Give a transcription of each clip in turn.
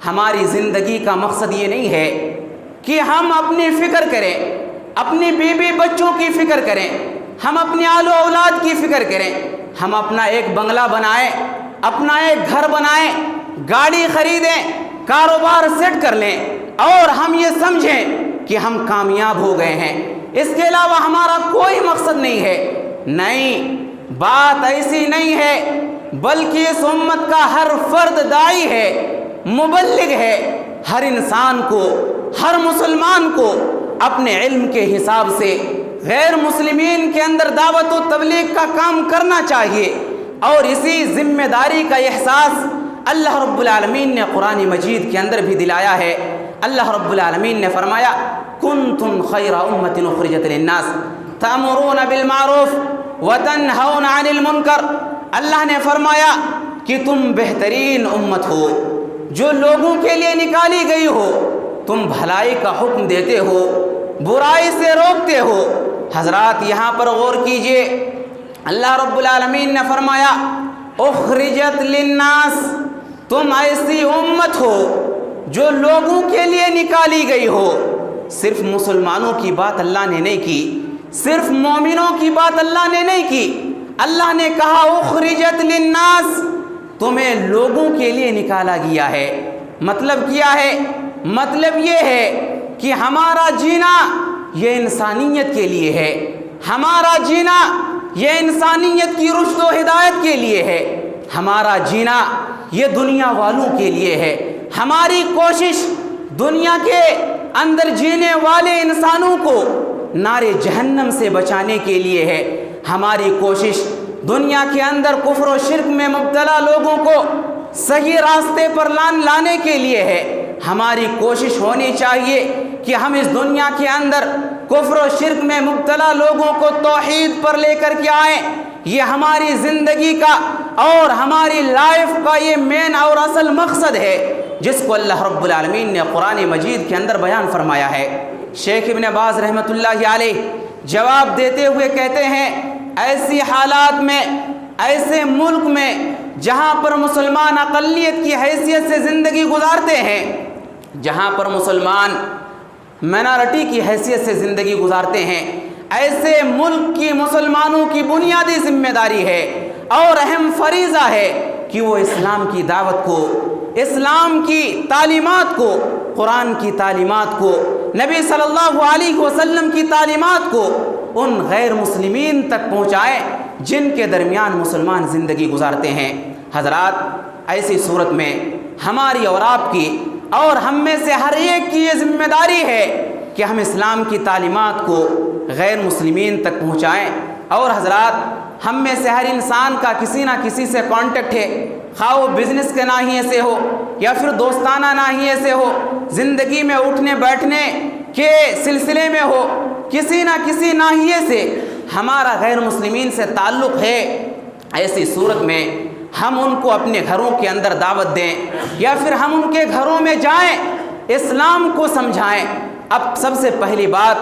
ہماری زندگی کا مقصد یہ نہیں ہے کہ ہم اپنی فکر کریں، اپنی بیوی بچوں کی فکر کریں، ہم اپنی آل و اولاد کی فکر کریں، ہم اپنا ایک بنگلہ بنائیں، اپنا ایک گھر بنائیں، گاڑی خریدیں، کاروبار سیٹ کر لیں اور ہم یہ سمجھیں کہ ہم کامیاب ہو گئے ہیں۔ اس کے علاوہ ہمارا کوئی مقصد نہیں ہے۔ نہیں، بات ایسی نہیں ہے، بلکہ اس امت کا ہر فرد داعی ہے، مبلغ ہے۔ ہر انسان کو، ہر مسلمان کو اپنے علم کے حساب سے غیر مسلمین کے اندر دعوت و تبلیغ کا کام کرنا چاہیے، اور اسی ذمہ داری کا احساس اللہ رب العالمین نے قرآن مجید کے اندر بھی دلایا ہے۔ اللہ رب العالمین نے فرمایا کنتم خیر امۃ اخرجت للناس تأمرون بالمعروف وتنہون عن المنکر۔ اللہ نے فرمایا کہ تم بہترین امت ہو جو لوگوں کے لیے نکالی گئی ہو، تم بھلائی کا حکم دیتے ہو، برائی سے روکتے ہو۔ حضرات یہاں پر غور کیجئے، اللہ رب العالمین نے فرمایا اخرجت للناس، تم ایسی امت ہو جو لوگوں کے لیے نکالی گئی ہو۔ صرف مسلمانوں کی بات اللہ نے نہیں کی، صرف مومنوں کی بات اللہ نے نہیں کی، اللہ نے کہا اخرجت للناس، تمہیں لوگوں کے لیے نکالا گیا ہے۔ مطلب کیا ہے؟ مطلب یہ ہے کہ ہمارا جینا یہ انسانیت کے لیے ہے، ہمارا جینا یہ انسانیت کی رشد و ہدایت کے لیے ہے، ہمارا جینا یہ دنیا والوں کے لیے ہے۔ ہماری کوشش دنیا کے اندر جینے والے انسانوں کو نار جہنم سے بچانے کے لیے ہے، ہماری کوشش دنیا کے اندر کفر و شرک میں مبتلا لوگوں کو صحیح راستے پر لانے کے لیے ہے۔ ہماری کوشش ہونی چاہیے کہ ہم اس دنیا کے اندر کفر و شرک میں مبتلا لوگوں کو توحید پر لے کر کے آئیں۔ یہ ہماری زندگی کا اور ہماری لائف کا یہ مین اور اصل مقصد ہے، جس کو اللہ رب العالمین نے قرآن مجید کے اندر بیان فرمایا ہے۔ شیخ ابن باز رحمۃ اللہ علیہ جواب دیتے ہوئے کہتے ہیں ایسی حالات میں، ایسے ملک میں جہاں پر مسلمان اقلیت کی حیثیت سے زندگی گزارتے ہیں، جہاں پر مسلمان مائنارٹی کی حیثیت سے زندگی گزارتے ہیں، ایسے ملک کی مسلمانوں کی بنیادی ذمہ داری ہے اور اہم فریضہ ہے کہ وہ اسلام کی دعوت کو، اسلام کی تعلیمات کو، قرآن کی تعلیمات کو، نبی صلی اللہ علیہ وسلم کی تعلیمات کو ان غیر مسلمین تک پہنچائیں جن کے درمیان مسلمان زندگی گزارتے ہیں۔ حضرات ایسی صورت میں ہماری اور آپ کی اور ہم میں سے ہر ایک کی یہ ذمہ داری ہے کہ ہم اسلام کی تعلیمات کو غیر مسلمین تک پہنچائیں۔ اور حضرات ہم میں سے ہر انسان کا کسی نہ کسی سے کانٹیکٹ ہے، خواہ وہ بزنس کے ناحیے سے ہو یا پھر دوستانہ ناحیے سے ہو، زندگی میں اٹھنے بیٹھنے کے سلسلے میں ہو، کسی نہ کسی ناحیے سے ہمارا غیر مسلمین سے تعلق ہے۔ ایسی صورت میں ہم ان کو اپنے گھروں کے اندر دعوت دیں یا پھر ہم ان کے گھروں میں جائیں، اسلام کو سمجھائیں۔ اب سب سے پہلی بات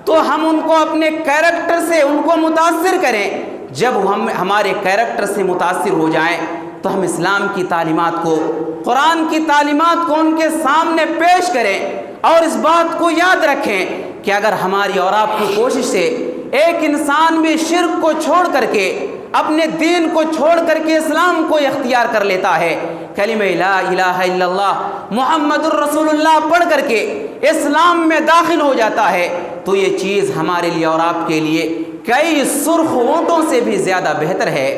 تو ہم ان کو اپنے کیریکٹر سے ان کو متاثر کریں۔ جب ہم ہمارے کیریکٹر سے متاثر ہو جائیں تو ہم اسلام کی تعلیمات کو، قرآن کی تعلیمات کو ان کے سامنے پیش کریں، اور اس بات کو یاد رکھیں کہ اگر ہماری اور آپ کی کوشش سے ایک انسان بھی شرک کو چھوڑ کر کے، اپنے دین کو چھوڑ کر کے اسلام کو اختیار کر لیتا ہے، کلمہ لا الہ الا اللہ محمد الرسول اللہ پڑھ کر کے اسلام میں داخل ہو جاتا ہے، تو یہ چیز ہمارے لیے اور آپ کے لیے کئی سرخ اونٹوں سے بھی زیادہ بہتر ہے،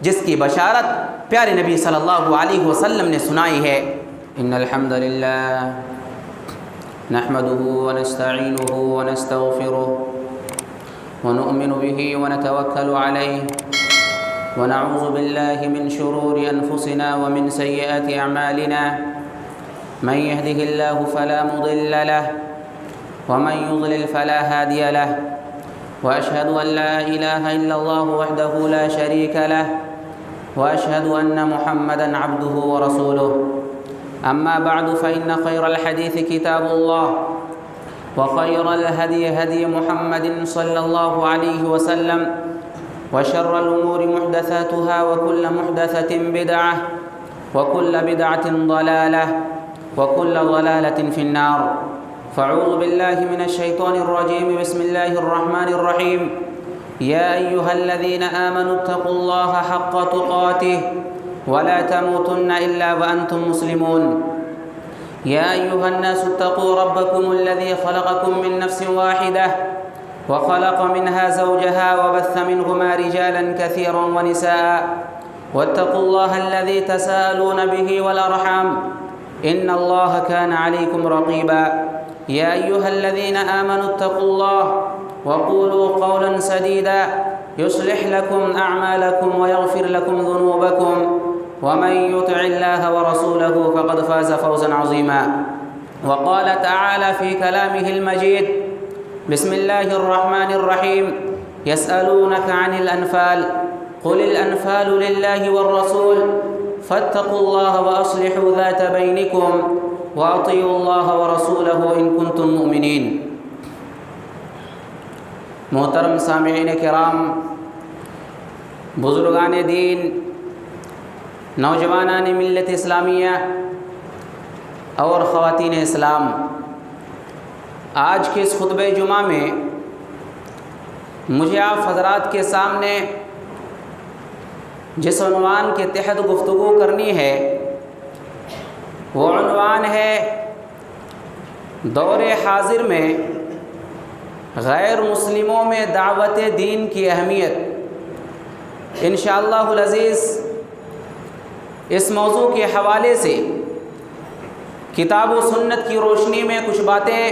جس کی بشارت پیارے نبی صلی اللہ علیہ وسلم نے سنائی ہے۔ ان الحمد للہ نحمده ونستعینه ونستغفره ونؤمن به ونتوکل علیه ونعوذ بالله من شرور انفسنا ومن سیئات اعمالنا من يهده الله فلا مضل له ومن يضلل فلا هادي له واشهد ان لا اله الا الله وحده لا شريك له واشهد ان محمدا عبده ورسوله اما بعد فان خير الحديث كتاب الله وخير الهدي هدي محمد صلى الله عليه وسلم وشر الامور محدثاتها وكل محدثة بدعة وكل بدعة ضلالة وكل ضلالة في النار. فاعوذ بالله من الشيطان الرجيم. بسم الله الرحمن الرحيم. يا أيها الذين آمنوا اتقوا الله حق تقاته ولا تموتن إلا وأنتم مسلمون. يا أيها الناس اتقوا ربكم الذي خلقكم من نفس واحدة وخلق منها زوجها وبث منهما رجالا كثيرا ونساء واتقوا الله الذي تساءلون به والأرحام إن الله كان عليكم رقيبا. يا أيها الذين آمنوا اتقوا الله وقولوا قولا سديدا يصلح لكم أعمالكم ويغفر لكم ذنوبكم ومن يطع الله ورسوله فقد فاز فوزا عظيما. وقال تعالى في كلامه المجيد: بسم الله الرحمن الرحيم. يسألونك عن الأنفال قل الأنفال لله والرسول فاتقوا الله وأصلحوا ذات بينكم وأطيعوا الله ورسوله إن كنتم مؤمنين. محترم سامعین کرام، بزرگان دین، نوجوانان ملت اسلامیہ اور خواتین اسلام، آج کے اس خطبہ جمعہ میں مجھے آپ حضرات کے سامنے جس عنوان کے تحت گفتگو کرنی ہے وہ عنوان ہے دور حاضر میں غیر مسلموں میں دعوت دین کی اہمیت۔ انشاءاللہ العزیز اس موضوع کے حوالے سے کتاب و سنت کی روشنی میں کچھ باتیں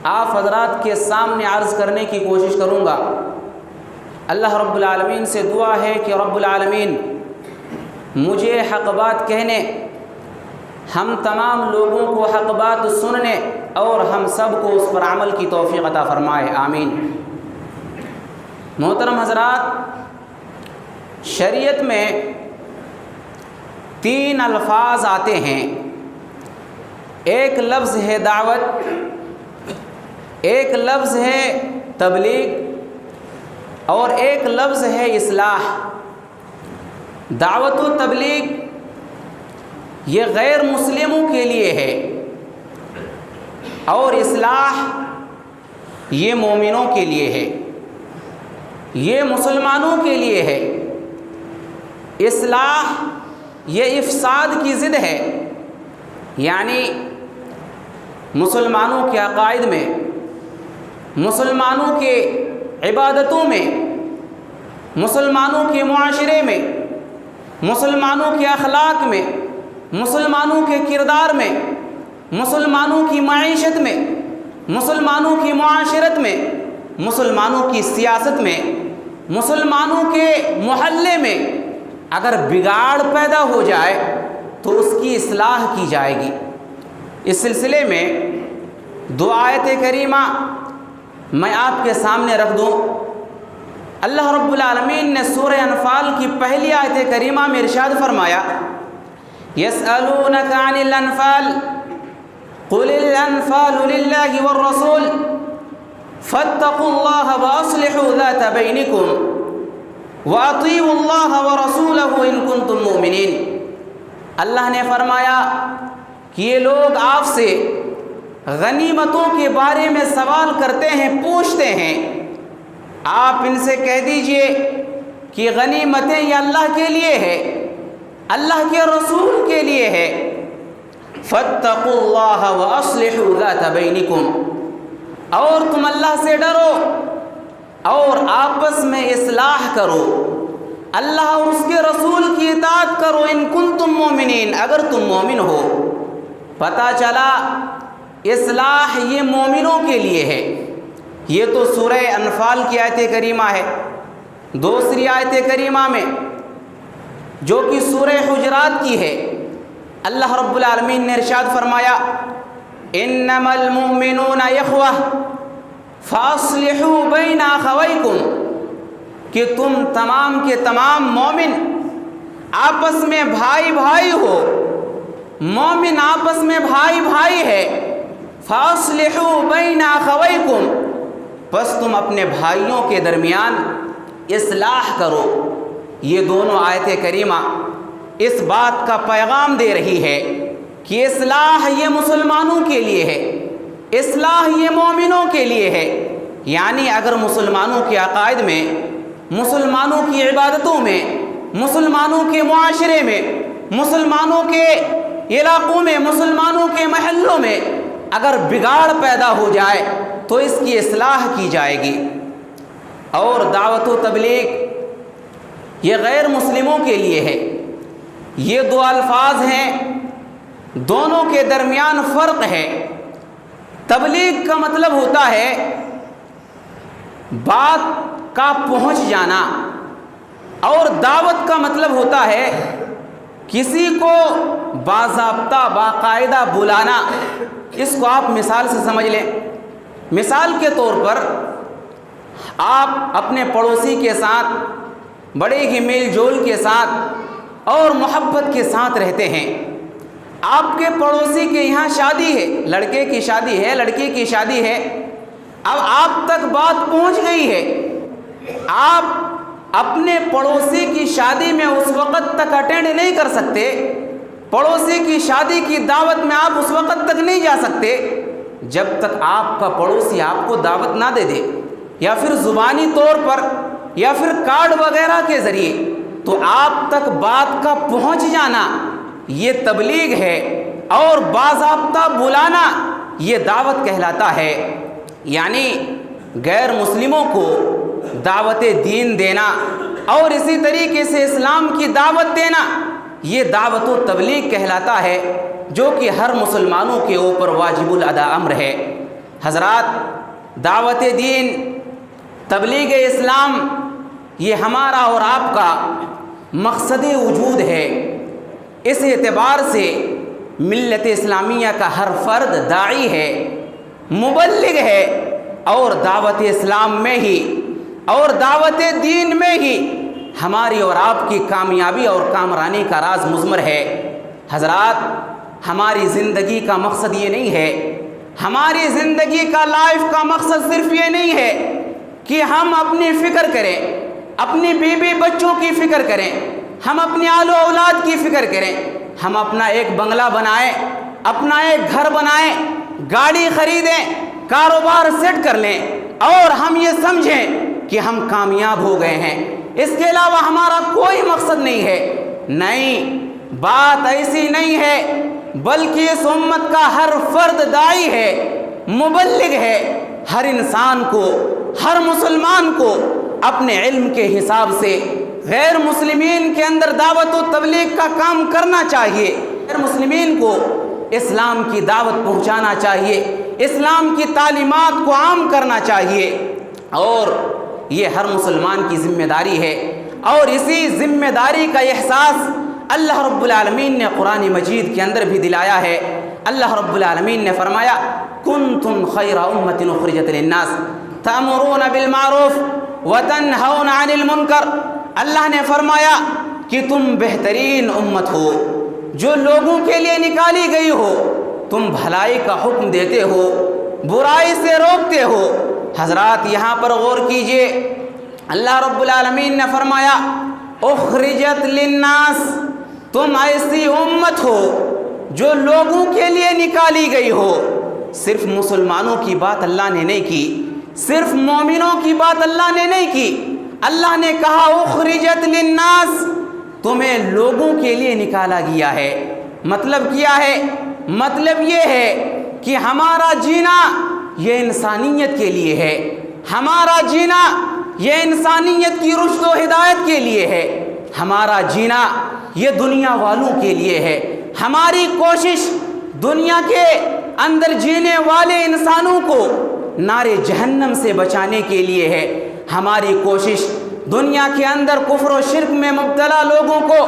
آپ حضرات کے سامنے عرض کرنے کی کوشش کروں گا۔ اللہ رب العالمین سے دعا ہے کہ رب العالمین مجھے حق بات کہنے، ہم تمام لوگوں کو حق بات سننے اور ہم سب کو اس پر عمل کی توفیق عطا فرمائے، آمین۔ محترم حضرات، شریعت میں 3 الفاظ آتے ہیں، ایک لفظ ہے دعوت، ایک لفظ ہے تبلیغ اور ایک لفظ ہے اصلاح۔ دعوت و تبلیغ یہ غیر مسلموں کے لیے ہے اور اصلاح یہ مومنوں کے لیے ہے، یہ مسلمانوں کے لیے ہے۔ اصلاح یہ افساد کی ضد ہے، یعنی مسلمانوں کے عقائد میں، مسلمانوں کے عبادتوں میں، مسلمانوں کے معاشرے میں، مسلمانوں کے اخلاق میں، مسلمانوں کے کردار میں، مسلمانوں کی معیشت میں، مسلمانوں کی معاشرت میں، مسلمانوں کی سیاست میں، مسلمانوں کے محلے میں اگر بگاڑ پیدا ہو جائے تو اس کی اصلاح کی جائے گی۔ اس سلسلے میں 2 آیت کریمہ میں آپ کے سامنے رکھ دوں۔ اللہ رب العالمین نے سورہ انفال کی پہلی آیت کریمہ میں ارشاد فرمایا: يسألونك عن الأنفال قل الأنفال لله والرسول فاتقوا الله وأصلحوا ذات بينكم وأطيعوا الله ورسوله إن كنتم مؤمنين۔ اللہ نے فرمایا کہ یہ لوگ آپ سے غنیمتوں کے بارے میں سوال کرتے ہیں، پوچھتے ہیں، آپ ان سے کہہ دیجئے کہ غنیمتیں یہ اللہ کے لیے ہے، اللہ کے رسول کے لیے ہے۔ فاتقوا اللہ واصلحوا ذات بینکم، اور تم اللہ سے ڈرو اور آپس میں اصلاح کرو، اللہ اور اس کے رسول کی اطاعت کرو، ان کنتم مومنین، اگر تم مومن ہو۔ پتہ چلا اصلاح یہ مومنوں کے لیے ہے۔ یہ تو سورہ انفال کی آیت کریمہ ہے۔ دوسری آیت کریمہ میں جو کہ سورہ حجرات کی ہے، اللہ رب العالمین نے ارشاد فرمایا: انما المؤمنون اخوہ فاصلحوا بین اخویکم، کہ تم تمام کے تمام مومن آپس میں بھائی بھائی ہو، مومن آپس میں بھائی بھائی ہے۔ فاصلحوا بین اخویکم، بس تم اپنے بھائیوں کے درمیان اصلاح کرو۔ یہ دونوں آیت کریمہ اس بات کا پیغام دے رہی ہے کہ اصلاح یہ مسلمانوں کے لیے ہے، اصلاح یہ مومنوں کے لیے ہے۔ یعنی اگر مسلمانوں کے عقائد میں، مسلمانوں کی عبادتوں میں، مسلمانوں کے معاشرے میں، مسلمانوں کے علاقوں میں، مسلمانوں کے محلوں میں اگر بگاڑ پیدا ہو جائے تو اس کی اصلاح کی جائے گی۔ اور دعوت و تبلیغ یہ غیر مسلموں کے لیے ہے۔ یہ دو الفاظ ہیں، دونوں کے درمیان فرق ہے۔ تبلیغ کا مطلب ہوتا ہے بات کا پہنچ جانا، اور دعوت کا مطلب ہوتا ہے کسی کو باضابطہ باقاعدہ بلانا۔ اس کو آپ مثال سے سمجھ لیں۔ مثال کے طور پر آپ اپنے پڑوسی کے ساتھ بڑے ہی میل جول کے ساتھ اور محبت کے ساتھ رہتے ہیں۔ آپ کے پڑوسی کے یہاں شادی ہے، لڑکے کی شادی ہے، لڑکی کی شادی ہے، اب آپ تک بات پہنچ گئی ہے۔ آپ اپنے پڑوسی کی شادی میں اس وقت تک اٹینڈ نہیں کر سکتے، پڑوسی کی شادی کی دعوت میں آپ اس وقت تک نہیں جا سکتے جب تک آپ کا پڑوسی آپ کو دعوت نہ دے دے، یا پھر زبانی طور پر یا پھر کارڈ وغیرہ کے ذریعے۔ تو آپ تک بات کا پہنچ جانا یہ تبلیغ ہے، اور باضابطہ بلانا یہ دعوت کہلاتا ہے۔ یعنی غیر مسلموں کو دعوت دین دینا اور اسی طریقے سے اسلام کی دعوت دینا یہ دعوت و تبلیغ کہلاتا ہے، جو کہ ہر مسلمانوں کے اوپر واجب الادا امر ہے۔ حضرات، دعوت دین، تبلیغ اسلام یہ ہمارا اور آپ کا مقصد وجود ہے۔ اس اعتبار سے ملت اسلامیہ کا ہر فرد داعی ہے، مبلغ ہے، اور دعوت اسلام میں ہی اور دعوت دین میں ہی ہماری اور آپ کی کامیابی اور کامرانی کا راز مضمر ہے۔ حضرات، ہماری زندگی کا مقصد یہ نہیں ہے، ہماری زندگی کا لائف کا مقصد صرف یہ نہیں ہے کہ ہم اپنی فکر کریں، اپنی بیوی بچوں کی فکر کریں، ہم اپنی آل و اولاد کی فکر کریں، ہم اپنا ایک بنگلہ بنائیں، اپنا ایک گھر بنائیں، گاڑی خریدیں، کاروبار سیٹ کر لیں، اور ہم یہ سمجھیں کہ ہم کامیاب ہو گئے ہیں۔ اس کے علاوہ ہمارا کوئی مقصد نہیں ہے۔ نہیں، بات ایسی نہیں ہے، بلکہ اس امت کا ہر فرد داعی ہے، مبلغ ہے۔ ہر انسان کو، ہر مسلمان کو اپنے علم کے حساب سے غیر مسلمین کے اندر دعوت و تبلیغ کا کام کرنا چاہیے۔ غیر مسلمین کو اسلام کی دعوت پہنچانا چاہیے، اسلام کی تعلیمات کو عام کرنا چاہیے، اور یہ ہر مسلمان کی ذمہ داری ہے۔ اور اسی ذمہ داری کا احساس اللہ رب العالمین نے قرآن مجید کے اندر بھی دلایا ہے۔ اللہ رب العالمین نے فرمایا کنتم خیر امۃ اخرجت للناس تأمرون بالمعروف وتنہون عن المنکر۔ اللہ نے فرمایا کہ تم بہترین امت ہو جو لوگوں کے لیے نکالی گئی ہو، تم بھلائی کا حکم دیتے ہو، برائی سے روکتے ہو۔ حضرات، یہاں پر غور کیجئے، اللہ رب العالمین نے فرمایا اخرجت للناس، تم ایسی امت ہو جو لوگوں کے لیے نکالی گئی ہو۔ صرف مسلمانوں کی بات اللہ نے نہیں کی، صرف مومنوں کی بات اللہ نے نہیں کی، اللہ نے کہا اخرجت للناس، تمہیں لوگوں کے لیے نکالا گیا ہے۔ مطلب کیا ہے؟ مطلب یہ ہے کہ ہمارا جینا یہ انسانیت کے لیے ہے، ہمارا جینا یہ انسانیت کی رشد و ہدایت کے لیے ہے، ہمارا جینا یہ دنیا والوں کے لیے ہے۔ ہماری کوشش دنیا کے اندر جینے والے انسانوں کو نار جہنم سے بچانے کے لیے ہے، ہماری کوشش دنیا کے اندر کفر و شرک میں مبتلا لوگوں کو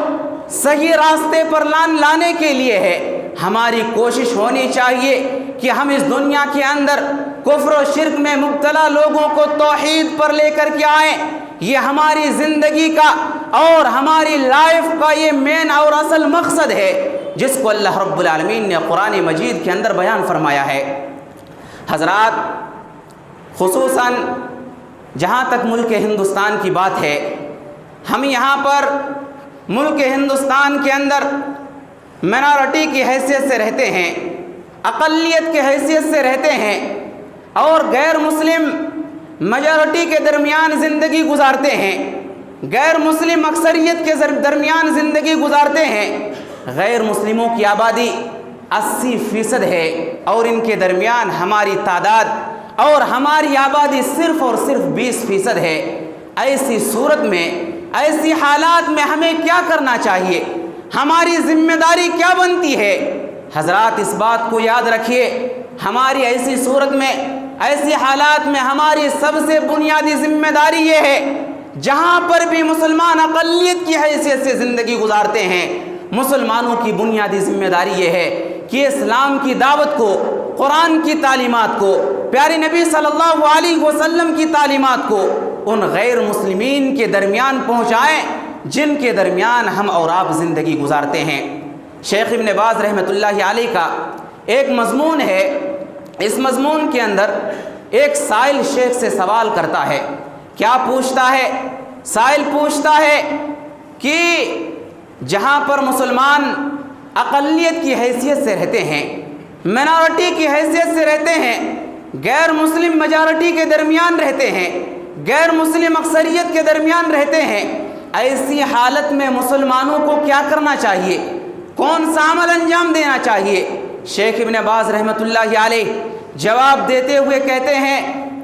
صحیح راستے پر لانے کے لیے ہے۔ ہماری کوشش ہونی چاہیے کہ ہم اس دنیا کے اندر کفر و شرک میں مبتلا لوگوں کو توحید پر لے کر کے آئیں۔ یہ ہماری زندگی کا اور ہماری لائف کا یہ مین اور اصل مقصد ہے، جس کو اللہ رب العالمین نے قرآن مجید کے اندر بیان فرمایا ہے۔ حضرات، خصوصاً جہاں تک ملک ہندوستان کی بات ہے، ہم یہاں پر ملک ہندوستان کے اندر منارٹی کی حیثیت سے رہتے ہیں، اقلیت کی حیثیت سے رہتے ہیں، اور غیر مسلم میجارٹی کے درمیان زندگی گزارتے ہیں، غیر مسلم اکثریت کے درمیان زندگی گزارتے ہیں۔ غیر مسلموں کی آبادی 80% ہے اور ان کے درمیان ہماری تعداد اور ہماری آبادی صرف اور صرف 20% ہے۔ ایسی صورت میں، ایسی حالات میں ہمیں کیا کرنا چاہیے؟ ہماری ذمہ داری کیا بنتی ہے؟ حضرات اس بات کو یاد رکھیے، ہماری ایسی صورت میں، ایسی حالات میں ہماری سب سے بنیادی ذمہ داری یہ ہے، جہاں پر بھی مسلمان اقلیت کی حیثیت سے زندگی گزارتے ہیں، مسلمانوں کی بنیادی ذمہ داری یہ ہے کہ اسلام کی دعوت کو، قرآن کی تعلیمات کو، پیارے نبی صلی اللہ علیہ وسلم کی تعلیمات کو ان غیر مسلمین کے درمیان پہنچائیں جن کے درمیان ہم اور آپ زندگی گزارتے ہیں۔ شیخ ابن باز رحمۃ اللہ علیہ کا ایک مضمون ہے، اس مضمون کے اندر ایک سائل شیخ سے سوال کرتا ہے۔ کیا پوچھتا ہے؟ سائل پوچھتا ہے کہ جہاں پر مسلمان اقلیت کی حیثیت سے رہتے ہیں، منارٹی کی حیثیت سے رہتے ہیں، غیر مسلم میجارٹی کے درمیان رہتے ہیں، غیر مسلم اکثریت کے درمیان رہتے ہیں، ایسی حالت میں مسلمانوں کو کیا کرنا چاہیے؟ کون سا عمل انجام دینا چاہیے؟ شیخ ابن باز رحمۃ اللہ علیہ جواب دیتے ہوئے کہتے ہیں،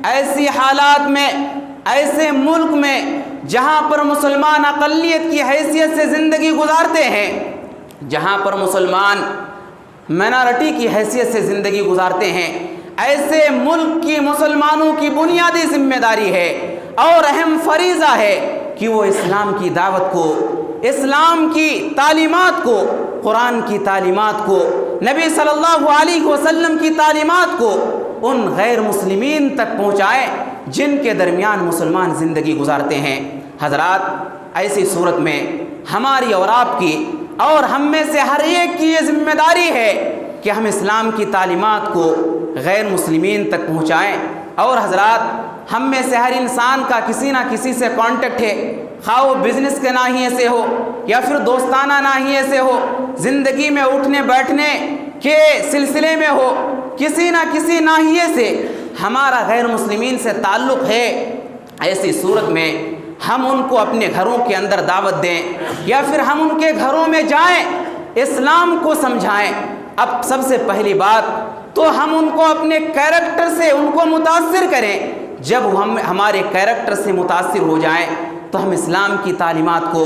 ایسی حالات میں، ایسے ملک میں جہاں پر مسلمان اقلیت کی حیثیت سے زندگی گزارتے ہیں، جہاں پر مسلمان مائنارٹی کی حیثیت سے زندگی گزارتے ہیں، ایسے ملک کی مسلمانوں کی بنیادی ذمہ داری ہے اور اہم فریضہ ہے کہ وہ اسلام کی دعوت کو، اسلام کی تعلیمات کو، قرآن کی تعلیمات کو، نبی صلی اللہ علیہ وسلم کی تعلیمات کو ان غیر مسلمین تک پہنچائیں جن کے درمیان مسلمان زندگی گزارتے ہیں۔ حضرات ایسی صورت میں ہماری اور آپ کی اور ہم میں سے ہر ایک کی یہ ذمہ داری ہے کہ ہم اسلام کی تعلیمات کو غیر مسلمین تک پہنچائیں۔ اور حضرات ہم میں سے ہر انسان کا کسی نہ کسی سے کانٹیکٹ ہے، خواہ وہ بزنس کے ناحیے سے ہو یا پھر دوستانہ ناحیے سے ہو، زندگی میں اٹھنے بیٹھنے کے سلسلے میں ہو، کسی نہ کسی ناحیے سے ہمارا غیر مسلمین سے تعلق ہے۔ ایسی صورت میں ہم ان کو اپنے گھروں کے اندر دعوت دیں یا پھر ہم ان کے گھروں میں جائیں، اسلام کو سمجھائیں۔ اب سب سے پہلی بات تو ہم ان کو اپنے کیریکٹر سے ان کو متاثر کریں۔ جب ہم ہمارے کیریکٹر سے متاثر ہو جائیں تو ہم اسلام کی تعلیمات کو،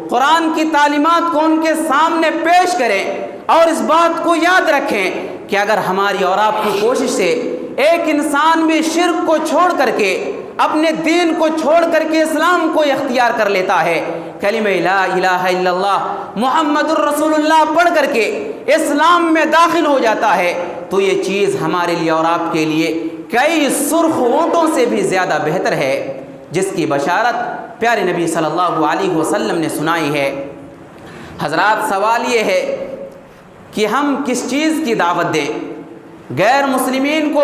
قرآن کی تعلیمات کو ان کے سامنے پیش کریں، اور اس بات کو یاد رکھیں کہ اگر ہماری اور آپ کی کوشش سے ایک انسان بھی شرک کو چھوڑ کر کے، اپنے دین کو چھوڑ کر کے اسلام کو اختیار کر لیتا ہے، کلمہ لا الہ الا اللہ محمد الرسول اللہ پڑھ کر کے اسلام میں داخل ہو جاتا ہے، تو یہ چیز ہمارے لیے اور آپ کے لیے کئی سرخ اونٹوں سے بھی زیادہ بہتر ہے، جس کی بشارت پیارے نبی صلی اللہ علیہ وسلم نے سنائی ہے۔ حضرات سوال یہ ہے کہ ہم کس چیز کی دعوت دیں، غیر مسلمین کو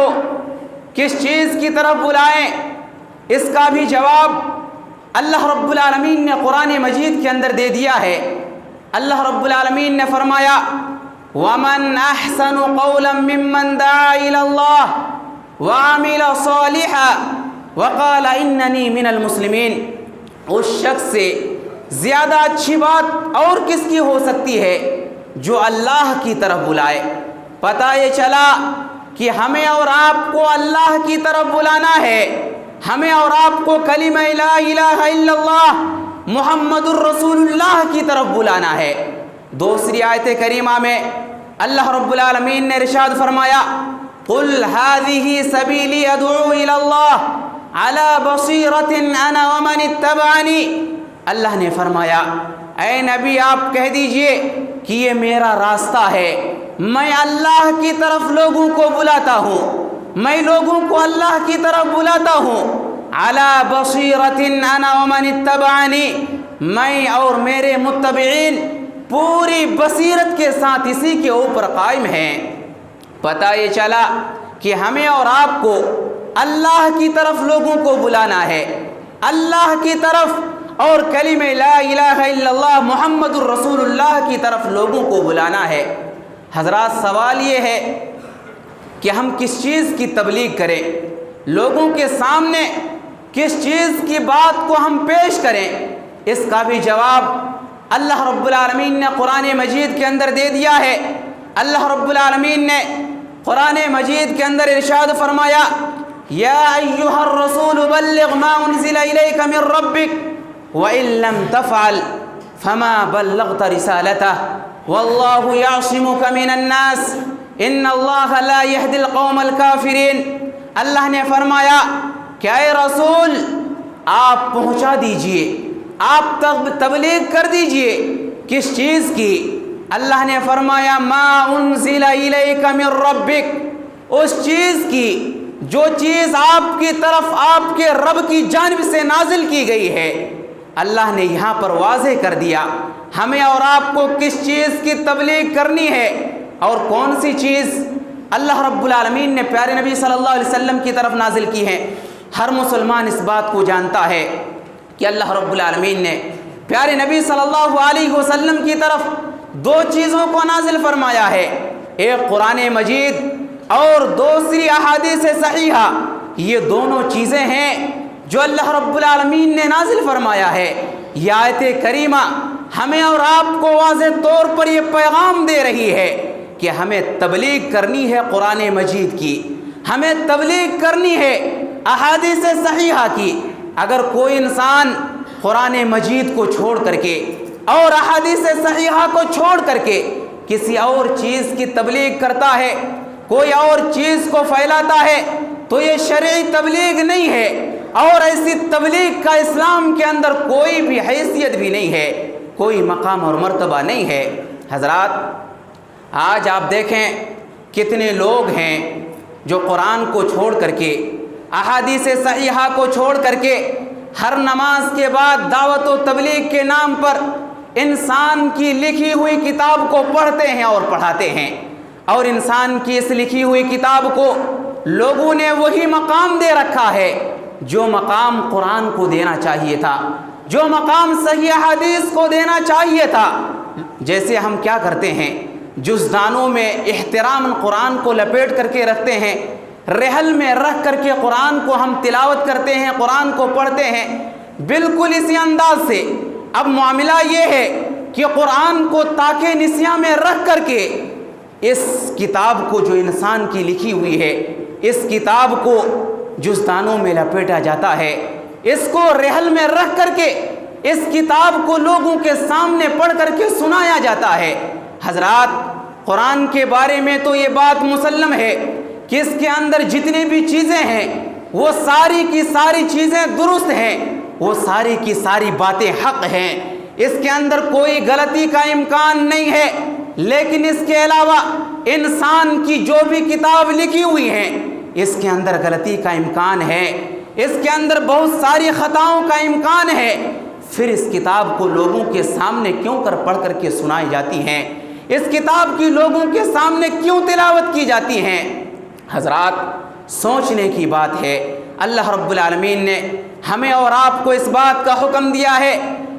کس چیز کی طرف بلائیں؟ اس کا بھی جواب اللہ رب العالمین نے قرآن مجید کے اندر دے دیا ہے۔ اللہ رب العالمین نے فرمایا وَمَنْ أَحْسَنُ قَوْلًا مِّمَّنْ دَعَا إِلَى اللَّهِ وَعَمِلَ صَالِحًا وَقَالَ إِنَّنِي مِنَ الْمُسْلِمِينَ۔ اس شخص سے زیادہ اچھی بات اور کس کی ہو سکتی ہے جو اللہ کی طرف بلائے۔ پتہ یہ چلا کہ ہمیں اور آپ کو اللہ کی طرف بلانا ہے، ہمیں اور آپ کو کلمہ لا الہ الا اللہ محمد الرسول اللہ کی طرف بلانا ہے۔ دوسری آیت کریمہ میں اللہ رب العالمین نے ارشاد فرمایا قل هذه سبیلی ادعو الی اللہ علی بصیرۃ انا ومن اتبعنی۔ اللہ نے فرمایا اے نبی آپ کہہ دیجئے کہ یہ میرا راستہ ہے، میں اللہ کی طرف لوگوں کو بلاتا ہوں، میں لوگوں کو اللہ کی طرف بلاتا ہوں، علی بصیرۃ انا ومن اتبعنی، میں اور میرے متبعین پوری بصیرت کے ساتھ اسی کے اوپر قائم ہیں۔ پتہ یہ چلا کہ ہمیں اور آپ کو اللہ کی طرف لوگوں کو بلانا ہے، اللہ کی طرف اور کلمہ لا الہ الا اللہ محمد الرسول اللہ کی طرف لوگوں کو بلانا ہے۔ حضرات سوال یہ ہے کہ ہم کس چیز کی تبلیغ کریں، لوگوں کے سامنے کس چیز کی بات کو ہم پیش کریں؟ اس کا بھی جواب اللہ رب العالمین نے قرآن مجید کے اندر دے دیا ہے۔ اللہ رب العالمین نے قرآن مجید کے اندر ارشاد فرمایا، یا ایھا الرسول بلغ ما انزل الیک من ربک وان لم تفعل فما بلغت رسالتہ واللہ یعصمک من الناس ان اللہ لا یہدی القوم الکافرین۔ اللہ نے فرمایا کہ اے رسول آپ پہنچا دیجئے، آپ تبلیغ کر دیجئے کس چیز کی؟ اللہ نے فرمایا ما انزل الیک من ربک، اس چیز کی جو چیز آپ کی طرف آپ کے رب کی جانب سے نازل کی گئی ہے۔ اللہ نے یہاں پر واضح کر دیا ہمیں اور آپ کو کس چیز کی تبلیغ کرنی ہے اور کون سی چیز اللہ رب العالمین نے پیارے نبی صلی اللہ علیہ وسلم کی طرف نازل کی ہے۔ ہر مسلمان اس بات کو جانتا ہے کہ اللہ رب العالمین نے پیارے نبی صلی اللہ علیہ وسلم کی طرف دو چیزوں کو نازل فرمایا ہے، ایک قرآن مجید اور دوسری احادیث صحیحہ۔ یہ دونوں چیزیں ہیں جو اللہ رب العالمین نے نازل فرمایا ہے۔ یہ آیت کریمہ ہمیں اور آپ کو واضح طور پر یہ پیغام دے رہی ہے کہ ہمیں تبلیغ کرنی ہے قرآن مجید کی، ہمیں تبلیغ کرنی ہے احادیث صحیحہ کی۔ اگر کوئی انسان قرآن مجید کو چھوڑ کر کے اور احادیث صحیحہ کو چھوڑ کر کے کسی اور چیز کی تبلیغ کرتا ہے، کوئی اور چیز کو پھیلاتا ہے، تو یہ شرعی تبلیغ نہیں ہے، اور ایسی تبلیغ کا اسلام کے اندر کوئی بھی حیثیت بھی نہیں ہے، کوئی مقام اور مرتبہ نہیں ہے۔ حضرات آج آپ دیکھیں کتنے لوگ ہیں جو قرآن کو چھوڑ کر کے احادیث صحیحہ کو چھوڑ کر کے ہر نماز کے بعد دعوت و تبلیغ کے نام پر انسان کی لکھی ہوئی کتاب کو پڑھتے ہیں اور پڑھاتے ہیں، اور انسان کی اس لکھی ہوئی کتاب کو لوگوں نے وہی مقام دے رکھا ہے جو مقام قرآن کو دینا چاہیے تھا، جو مقام صحیح حدیث کو دینا چاہیے تھا۔ جیسے ہم کیا کرتے ہیں، جزدانوں میں احترام قرآن کو لپیٹ کر کے رکھتے ہیں، رحل میں رکھ کر کے قرآن کو ہم تلاوت کرتے ہیں، قرآن کو پڑھتے ہیں، بالکل اسی انداز سے اب معاملہ یہ ہے کہ قرآن کو تاکہ نسیاں میں رکھ کر کے اس کتاب کو جو انسان کی لکھی ہوئی ہے، اس کتاب کو جزدانوں میں لپیٹا جاتا ہے، اس کو رحل میں رکھ کر کے اس کتاب کو لوگوں کے سامنے پڑھ کر کے سنایا جاتا ہے۔ حضرات قرآن کے بارے میں تو یہ بات مسلم ہے کہ اس کے اندر جتنی بھی چیزیں ہیں وہ ساری کی ساری چیزیں درست ہیں، وہ ساری کی ساری باتیں حق ہیں، اس کے اندر کوئی غلطی کا امکان نہیں ہے، لیکن اس کے علاوہ انسان کی جو بھی کتاب لکھی ہوئی ہیں اس کے اندر غلطی کا امکان ہے، اس کے اندر بہت ساری خطاؤں کا امکان ہے۔ پھر اس کتاب کو لوگوں کے سامنے کیوں کر پڑھ کر کے سنائی جاتی ہیں، اس کتاب کی لوگوں کے سامنے کیوں تلاوت کی جاتی ہیں؟ حضرات سوچنے کی بات ہے۔ اللہ رب العالمین نے ہمیں اور آپ کو اس بات کا حکم دیا ہے،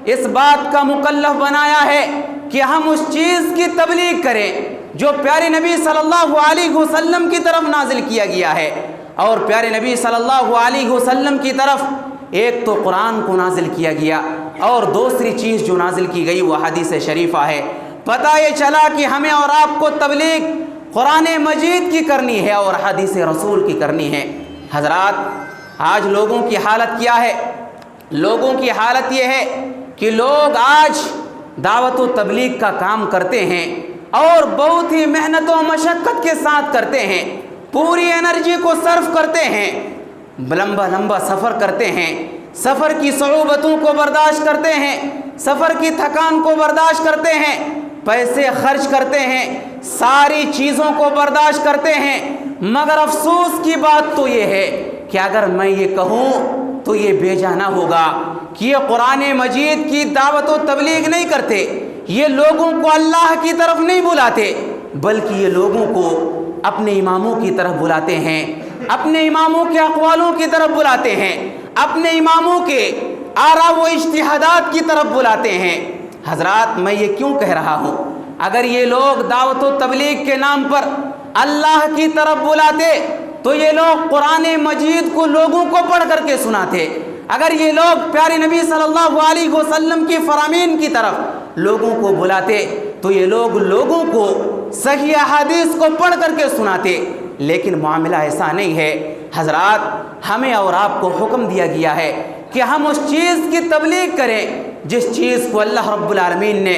اس بات کا مکلف بنایا ہے کہ ہم اس چیز کی تبلیغ کریں جو پیارے نبی صلی اللہ علیہ وسلم کی طرف نازل کیا گیا ہے، اور پیارے نبی صلی اللہ علیہ وسلم کی طرف ایک تو قرآن کو نازل کیا گیا اور دوسری چیز جو نازل کی گئی وہ حدیث شریفہ ہے۔ پتہ یہ چلا کہ ہمیں اور آپ کو تبلیغ قرآن مجید کی کرنی ہے اور حدیث رسول کی کرنی ہے۔ حضرات آج لوگوں کی حالت کیا ہے؟ لوگوں کی حالت یہ ہے کہ لوگ آج دعوت و تبلیغ کا کام کرتے ہیں اور بہت ہی محنت و مشقت کے ساتھ کرتے ہیں، پوری انرجی کو صرف کرتے ہیں، لمبا لمبا سفر کرتے ہیں، سفر کی صعوبتوں کو برداشت کرتے ہیں، سفر کی تھکان کو برداشت کرتے ہیں، پیسے خرچ کرتے ہیں، ساری چیزوں کو برداشت کرتے ہیں، مگر افسوس کی بات تو یہ ہے کہ اگر میں یہ کہوں تو یہ بے جانا ہوگا کہ یہ قرآن مجید کی دعوت و تبلیغ نہیں کرتے، یہ لوگوں کو اللہ کی طرف نہیں بلاتے، بلکہ یہ لوگوں کو اپنے اماموں کی طرف بلاتے ہیں، اپنے اماموں کے اقوالوں کی طرف بلاتے ہیں، اپنے اماموں کے آرا و اجتہادات کی طرف بلاتے ہیں۔ حضرات میں یہ کیوں کہہ رہا ہوں؟ اگر یہ لوگ دعوت و تبلیغ کے نام پر اللہ کی طرف بلاتے تو یہ لوگ قرآن مجید کو لوگوں کو پڑھ کر کے سناتے۔ اگر یہ لوگ پیارے نبی صلی اللہ علیہ وسلم کی فرامین کی طرف لوگوں کو بلاتے تو یہ لوگ لوگوں کو صحیح احادیث کو پڑھ کر کے سناتے، لیکن معاملہ ایسا نہیں ہے۔ حضرات ہمیں اور آپ کو حکم دیا گیا ہے کہ ہم اس چیز کی تبلیغ کریں جس چیز کو اللہ رب العالمین نے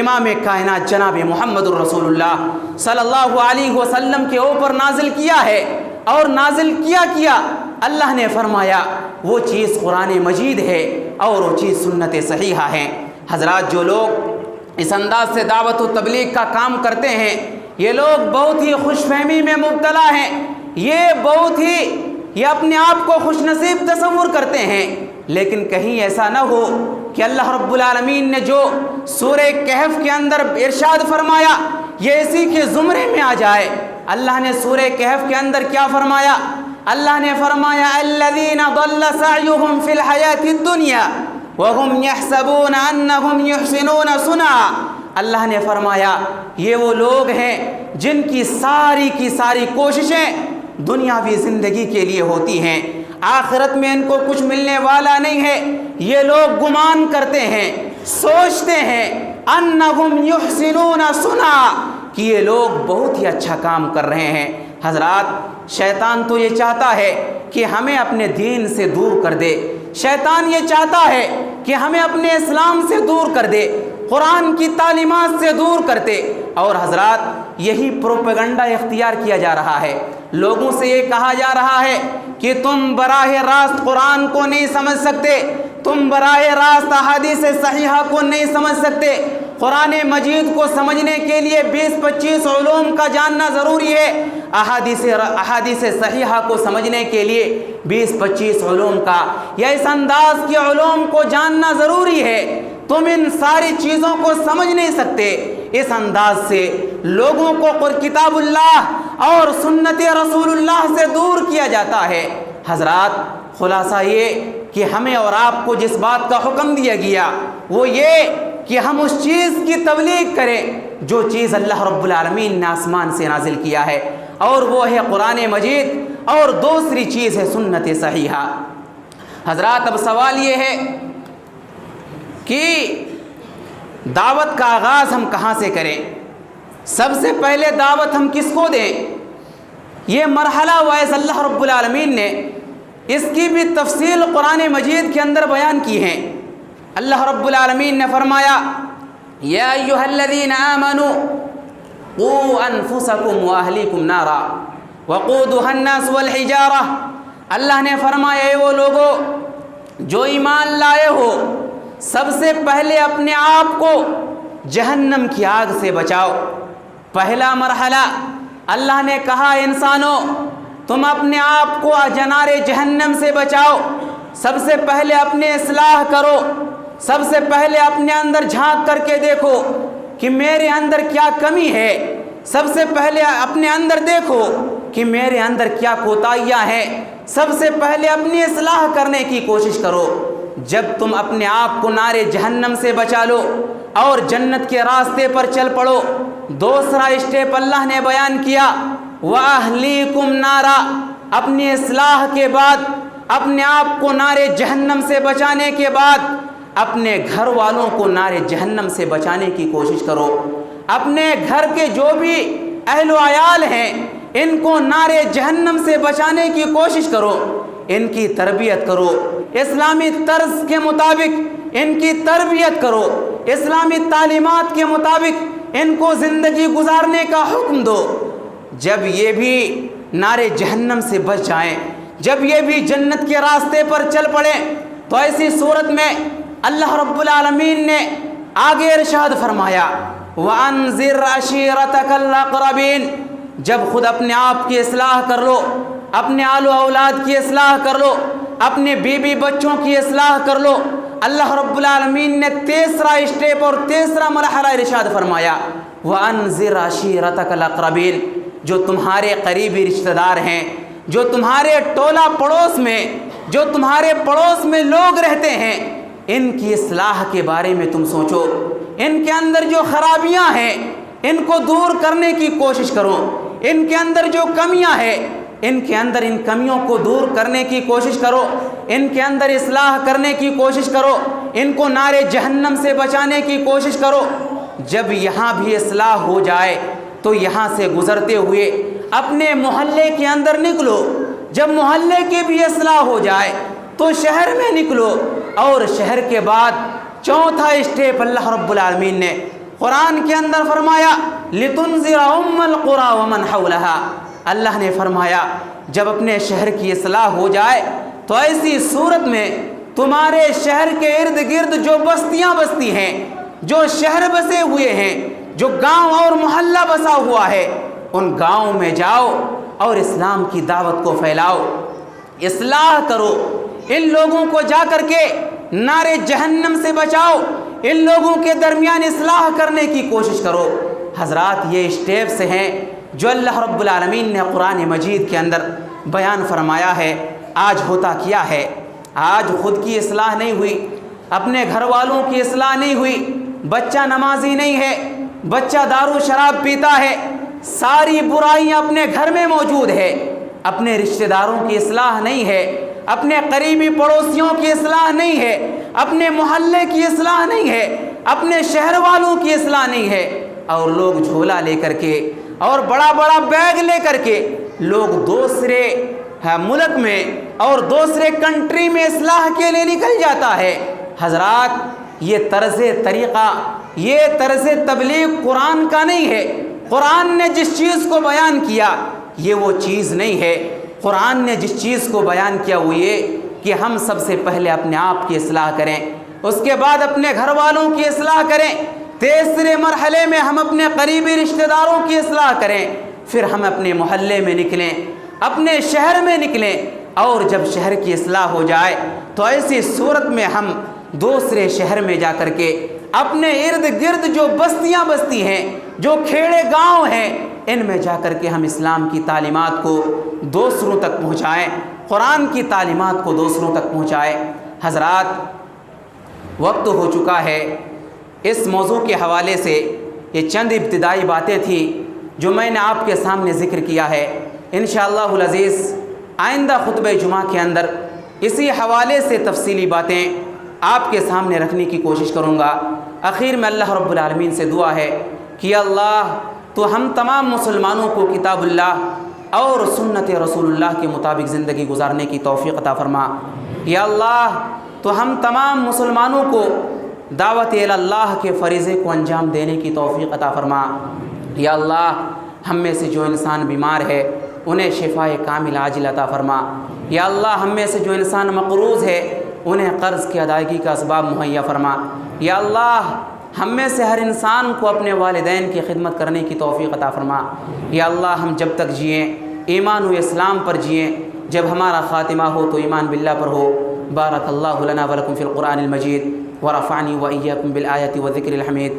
امام کائنات جناب محمد الرسول اللہ صلی اللہ علیہ وسلم کے اوپر نازل کیا ہے، اور نازل کیا اللہ نے فرمایا وہ چیز قرآن مجید ہے اور وہ چیز سنت صحیحہ ہے۔ حضرات جو لوگ اس انداز سے دعوت و تبلیغ کا کام کرتے ہیں یہ لوگ بہت ہی خوش فہمی میں مبتلا ہیں، یہ اپنے آپ کو خوش نصیب تصور کرتے ہیں، لیکن کہیں ایسا نہ ہو کہ اللہ رب العالمین نے جو سورہ کہف کے اندر ارشاد فرمایا یہ اسی کے زمرے میں آ جائے۔ اللہ نے سورہ کہف کے اندر کیا فرمایا؟ اللہ نے فرمایا الذین ضل سعیہم فی الحیاۃ الدنیا وہم یحسبون انہم یحسنون صنعا۔ اللہ نے فرمایا یہ وہ لوگ ہیں جن کی ساری کوششیں دنیاوی زندگی کے لیے ہوتی ہیں، آخرت میں ان کو کچھ ملنے والا نہیں ہے۔ یہ لوگ گمان کرتے ہیں، سوچتے ہیں انہم یحسنون صنعا کہ یہ لوگ بہت ہی اچھا کام کر رہے ہیں۔ حضرات شیطان تو یہ چاہتا ہے کہ ہمیں اپنے دین سے دور کر دے، شیطان یہ چاہتا ہے کہ ہمیں اپنے اسلام سے دور کر دے، قرآن کی تعلیمات سے دور کرتے، اور حضرات یہی پروپیگنڈا اختیار کیا جا رہا ہے۔ لوگوں سے یہ کہا جا رہا ہے کہ تم براہ راست قرآن کو نہیں سمجھ سکتے، تم براہ راست احادیث صحیحہ کو نہیں سمجھ سکتے۔ قرآن مجید کو سمجھنے کے لیے 20-25 علوم کا جاننا ضروری ہے، احادیث صحیحہ کو سمجھنے کے لیے 20-25 علوم کا یا اس انداز کے علوم کو جاننا ضروری ہے۔ تم ان ساری چیزوں کو سمجھ نہیں سکتے۔ اس انداز سے لوگوں کو کتاب اللہ اور سنت رسول اللہ سے دور کیا جاتا ہے۔ حضرات خلاصہ یہ کہ ہمیں اور آپ کو جس بات کا حکم دیا گیا وہ یہ کہ ہم اس چیز کی تبلیغ کریں جو چیز اللہ رب العالمین نے آسمان سے نازل کیا ہے، اور وہ ہے قرآن مجید، اور دوسری چیز ہے سنت صحیحہ۔ حضرات اب سوال یہ ہے کہ دعوت کا آغاز ہم کہاں سے کریں؟ سب سے پہلے دعوت ہم کس کو دیں؟ یہ مرحلہ وائز اللہ رب العالمین نے اس کی بھی تفصیل قرآن مجید کے اندر بیان کی ہے۔ اللہ رب العالمین نے فرمایا یا ایھا الذین آمنوا قوا انفسکم واہلیکم نارا وقودھا الناس والحجارہ۔ اللہ نے فرمایا اے وہ لوگو جو ایمان لائے ہو، سب سے پہلے اپنے آپ کو جہنم کی آگ سے بچاؤ۔ پہلا مرحلہ اللہ نے کہا انسانوں تم اپنے آپ کو جنار جہنم سے بچاؤ، سب سے پہلے اپنے اصلاح کرو، سب سے پہلے اپنے اندر جھانک کر کے دیکھو کہ میرے اندر کیا کمی ہے، سب سے پہلے اپنے اندر دیکھو کہ میرے اندر کیا کوتاہیاں ہیں، سب سے پہلے اپنی اصلاح کرنے کی کوشش کرو۔ جب تم اپنے آپ کو نار جہنم سے بچا لو اور جنت کے راستے پر چل پڑو، دوسرا اسٹیپ اللہ نے بیان کیا وَأَهْلِيكُمْ نَارًا۔ اپنی اصلاح کے بعد، اپنے آپ کو نار جہنم سے بچانے کے بعد، اپنے گھر والوں کو نار جہنم سے بچانے کی کوشش کرو۔ اپنے گھر کے جو بھی اہل و عیال ہیں ان کو نار جہنم سے بچانے کی کوشش کرو، ان کی تربیت کرو، اسلامی طرز کے مطابق ان کی تربیت کرو، اسلامی تعلیمات کے مطابق ان کو زندگی گزارنے کا حکم دو۔ جب یہ بھی نار جہنم سے بچ جائیں، جب یہ بھی جنت کے راستے پر چل پڑیں، تو ایسی صورت میں اللہ رب العالمین نے آگے ارشاد فرمایا وَأَنذِرْ عَشِيرَتَكَ الْأَقْرَبِينَ۔ جب خود اپنے آپ کی اصلاح کر لو، اپنے آل و اولاد کی اصلاح کر لو، اپنے بیوی بچوں کی اصلاح کر لو، اللہ رب العالمین نے تیسرا اسٹیپ اور تیسرا مرحلہ ارشاد فرمایا وَأَنذِرْ عَشِيرَتَكَ الْأَقْرَبِينَ۔ جو تمہارے قریبی رشتہ دار ہیں، جو تمہارے ٹولہ پڑوس میں، جو تمہارے پڑوس میں لوگ رہتے ہیں، ان کی اصلاح کے بارے میں تم سوچو، ان کے اندر جو خرابیاں ہیں ان کو دور کرنے کی کوشش کرو، ان کے اندر جو کمیاں ہیں ان کمیوں کو دور کرنے کی کوشش کرو، ان کے اندر اصلاح کرنے کی کوشش کرو، ان کو نار جہنم سے بچانے کی کوشش کرو۔ جب یہاں بھی اصلاح ہو جائے تو یہاں سے گزرتے ہوئے اپنے محلے کے اندر نکلو، جب محلے کی بھی اصلاح ہو جائے تو شہر میں نکلو، اور شہر کے بعد چوتھا اسٹیپ اللہ رب العالمین نے قرآن کے اندر فرمایا لِتُنذِرَ أُمَّ الْقُرَىٰ وَمَنْ حَوْلَهَا۔ اللہ نے فرمایا جب اپنے شہر کی اصلاح ہو جائے تو ایسی صورت میں تمہارے شہر کے ارد گرد جو بستیاں بستی ہیں، جو شہر بسے ہوئے ہیں، جو گاؤں اور محلہ بسا ہوا ہے، ان گاؤں میں جاؤ اور اسلام کی دعوت کو پھیلاؤ، اصلاح کرو، ان لوگوں کو جا کر کے نار جہنم سے بچاؤ، ان لوگوں کے درمیان اصلاح کرنے کی کوشش کرو۔ حضرات یہ اسٹیپس ہیں جو اللہ رب العالمین نے قرآن مجید کے اندر بیان فرمایا ہے۔ آج ہوتا کیا ہے، آج خود کی اصلاح نہیں ہوئی، اپنے گھر والوں کی اصلاح نہیں ہوئی، بچہ نمازی نہیں ہے، بچہ دارو شراب پیتا ہے، ساری برائیاں اپنے گھر میں موجود ہے، اپنے رشتہ داروں کی اصلاح نہیں ہے، اپنے قریبی پڑوسیوں کی اصلاح نہیں ہے، اپنے محلے کی اصلاح نہیں ہے، اپنے شہر والوں کی اصلاح نہیں ہے، اور لوگ جھولا لے کر کے اور بڑا بڑا بیگ لے کر کے لوگ دوسرے ملک میں اور دوسرے کنٹری میں اصلاح کے لیے نکل جاتا ہے۔ حضرات یہ طرز طریقہ، یہ طرز تبلیغ قرآن کا نہیں ہے۔ قرآن نے جس چیز کو بیان کیا یہ وہ چیز نہیں ہے۔ قرآن نے جس چیز کو بیان کیا وہ یہ کہ ہم سب سے پہلے اپنے آپ کی اصلاح کریں، اس کے بعد اپنے گھر والوں کی اصلاح کریں، تیسرے مرحلے میں ہم اپنے قریبی رشتہ داروں کی اصلاح کریں، پھر ہم اپنے محلے میں نکلیں، اپنے شہر میں نکلیں، اور جب شہر کی اصلاح ہو جائے تو ایسی صورت میں ہم دوسرے شہر میں جا کر کے اپنے ارد گرد جو بستیاں بستی ہیں، جو کھیڑے گاؤں ہیں، ان میں جا کر کے ہم اسلام کی تعلیمات کو دوسروں تک پہنچائیں، قرآن کی تعلیمات کو دوسروں تک پہنچائیں۔ حضرات وقت ہو چکا ہے، اس موضوع کے حوالے سے یہ چند ابتدائی باتیں تھیں جو میں نے آپ کے سامنے ذکر کیا ہے۔ انشاءاللہ العزیز آئندہ خطبہ جمعہ کے اندر اسی حوالے سے تفصیلی باتیں آپ کے سامنے رکھنے کی کوشش کروں گا۔ آخر میں اللہ رب العالمین سے دعا ہے کہ اللہ تو ہم تمام مسلمانوں کو کتاب اللہ اور سنت رسول اللہ کے مطابق زندگی گزارنے کی توفیق عطا فرما۔ یا اللہ تو ہم تمام مسلمانوں کو دعوت اللہ کے فریضے کو انجام دینے کی توفیق عطا فرما۔ یا اللہ ہم میں سے جو انسان بیمار ہے انہیں شفائے کامل عاجل عطا فرما۔ یا اللہ ہم میں سے جو انسان مقروض ہے انہیں قرض کی ادائیگی کا اسباب مہیا فرما۔ یا اللہ ہم میں سے ہر انسان کو اپنے والدین کی خدمت کرنے کی توفیق عطا فرما۔ یا اللہ ہم جب تک جئیں ایمان و اسلام پر جئیں، جب ہمارا خاتمہ ہو تو ایمان باللہ پر ہو۔ بارک اللہ لنا ولکم فی القرآن المجید ورفعنی وإیاکم بالآیات والذکر الحمید۔